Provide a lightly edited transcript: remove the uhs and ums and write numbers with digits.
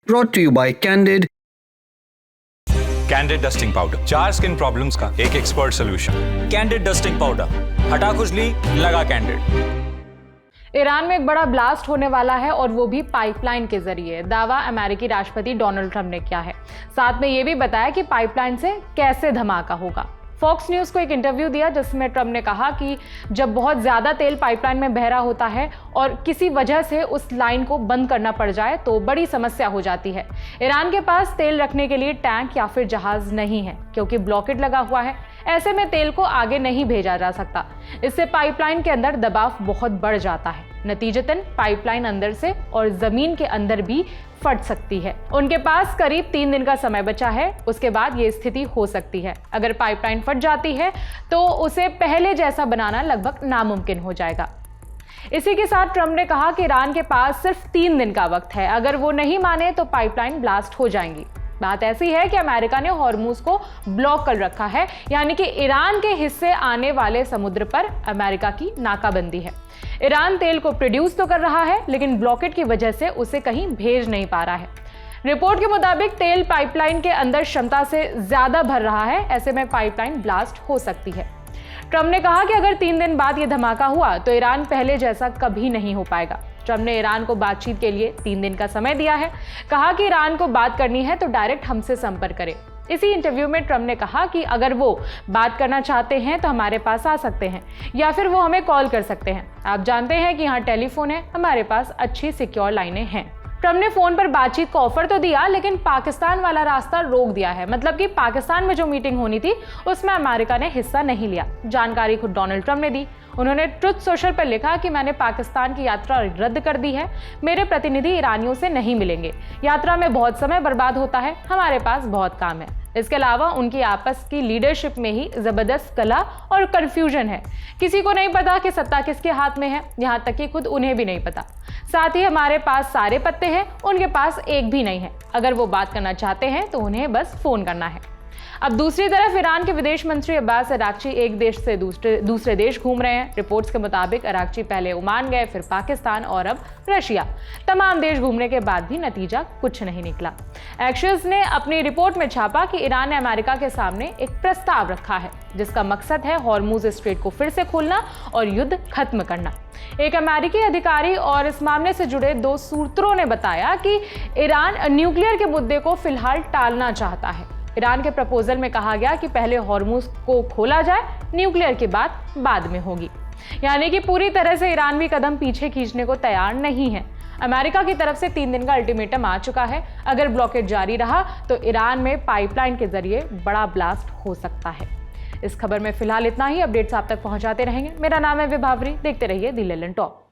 brought to you by Candid. Candid dusting powder, 4 skin problems का एक expert solution. Candid dusting powder, हटा खुजली, लगा कैंडिड। ईरान में एक बड़ा ब्लास्ट होने वाला है और वो भी पाइपलाइन के जरिए। दावा अमेरिकी राष्ट्रपति डोनाल्ड ट्रंप ने किया है। साथ में ये भी बताया कि पाइपलाइन से कैसे धमाका होगा। फॉक्स न्यूज़ को एक इंटरव्यू दिया जिसमें ट्रंप ने कहा कि जब बहुत ज़्यादा तेल पाइपलाइन में बह रहा होता है और किसी वजह से उस लाइन को बंद करना पड़ जाए तो बड़ी समस्या हो जाती है। ईरान के पास तेल रखने के लिए टैंक या फिर जहाज़ नहीं है क्योंकि ब्लॉकेट लगा हुआ है। ऐसे में तेल को आगे नहीं भेजा जा सकता। इससे पाइपलाइन के अंदर दबाव बहुत बढ़ जाता है। नतीजतन पाइपलाइन अंदर से और जमीन के अंदर भी फट सकती है। उनके पास करीब 3 दिन का समय बचा है, उसके बाद ये स्थिति हो सकती है। अगर पाइपलाइन फट जाती है तो उसे पहले जैसा बनाना लगभग नामुमकिन हो जाएगा। इसी के साथ ट्रंप ने कहा कि ईरान के पास सिर्फ 3 दिन का वक्त है। अगर वो नहीं माने तो पाइपलाइन ब्लास्ट हो जाएंगी। बात ऐसी है कि अमेरिका ने हॉर्मुज को ब्लॉक कर रखा है, यानी कि ईरान के हिस्से आने वाले समुद्र पर अमेरिका की नाकाबंदी है। ईरान तेल को प्रोड्यूस तो कर रहा है लेकिन ब्लॉकेट की वजह से उसे कहीं भेज नहीं पा रहा है। रिपोर्ट के मुताबिक तेल पाइपलाइन के अंदर क्षमता से ज्यादा भर रहा है। ऐसे में पाइपलाइन ब्लास्ट हो सकती है। ट्रंप ने कहा कि अगर 3 दिन बाद यह धमाका हुआ तो ईरान पहले जैसा कभी नहीं हो पाएगा। ट्रंप ने ईरान को बातचीत के लिए 3 दिन का समय दिया है। कहा कि ईरान को बात करनी है तो डायरेक्ट हमसे संपर्क करें। इसी इंटरव्यू में ट्रंप ने कहा कि अगर वो बात करना चाहते हैं तो हमारे पास आ सकते हैं या फिर वो हमें कॉल कर सकते हैं। आप जानते हैं कि यहाँ टेलीफोन है, हमारे पास अच्छी सिक्योर लाइनें हैं। ट्रंप ने फोन पर बातचीत का ऑफर तो दिया लेकिन पाकिस्तान वाला रास्ता रोक दिया है। मतलब कि पाकिस्तान में जो मीटिंग होनी थी उसमें अमेरिका ने हिस्सा नहीं लिया। जानकारी खुद डोनाल्ड ट्रंप ने दी। उन्होंने ट्रुथ सोशल पर लिखा कि मैंने पाकिस्तान की यात्रा रद्द कर दी है। मेरे प्रतिनिधि ईरानियों से नहीं मिलेंगे। यात्रा में बहुत समय बर्बाद होता है, हमारे पास बहुत काम है। इसके अलावा उनकी आपस की लीडरशिप में ही जबरदस्त कला और कंफ्यूजन है। किसी को नहीं पता कि सत्ता किसके हाथ में है, यहाँ तक कि खुद उन्हें भी नहीं पता। साथ ही हमारे पास सारे पत्ते हैं, उनके पास एक भी नहीं है। अगर वो बात करना चाहते हैं तो उन्हें बस फोन करना है। अब दूसरी तरफ ईरान के विदेश मंत्री अब्बास अरागची एक देश से दूसरे देश घूम रहे हैं। रिपोर्ट्स के मुताबिक अरागची पहले ओमान गए, फिर पाकिस्तान और अब रशिया। तमाम देश घूमने के बाद भी नतीजा कुछ नहीं निकला। एक्सिस ने अपनी रिपोर्ट में छापा कि ईरान ने अमेरिका के सामने एक प्रस्ताव रखा है जिसका मकसद है हॉर्मुज स्ट्रेट को फिर से खोलना और युद्ध खत्म करना। एक अमेरिकी अधिकारी और इस मामले से जुड़े 2 सूत्रों ने बताया कि ईरान न्यूक्लियर के मुद्दे को फिलहाल टालना चाहता है। ईरान के प्रपोजल में कहा गया कि पहले हॉर्मुज को खोला जाए, न्यूक्लियर की बात बाद में होगी। यानी कि पूरी तरह से ईरान भी कदम पीछे खींचने को तैयार नहीं है। अमेरिका की तरफ से 3 दिन का अल्टीमेटम आ चुका है। अगर ब्लॉकेट जारी रहा तो ईरान में पाइपलाइन के जरिए बड़ा ब्लास्ट हो सकता है। इस खबर में फिलहाल इतना ही। अपडेट्स आप तक पहुंचाते रहेंगे। मेरा नाम है विभावरी। देखते रहिए दी ललन टॉप।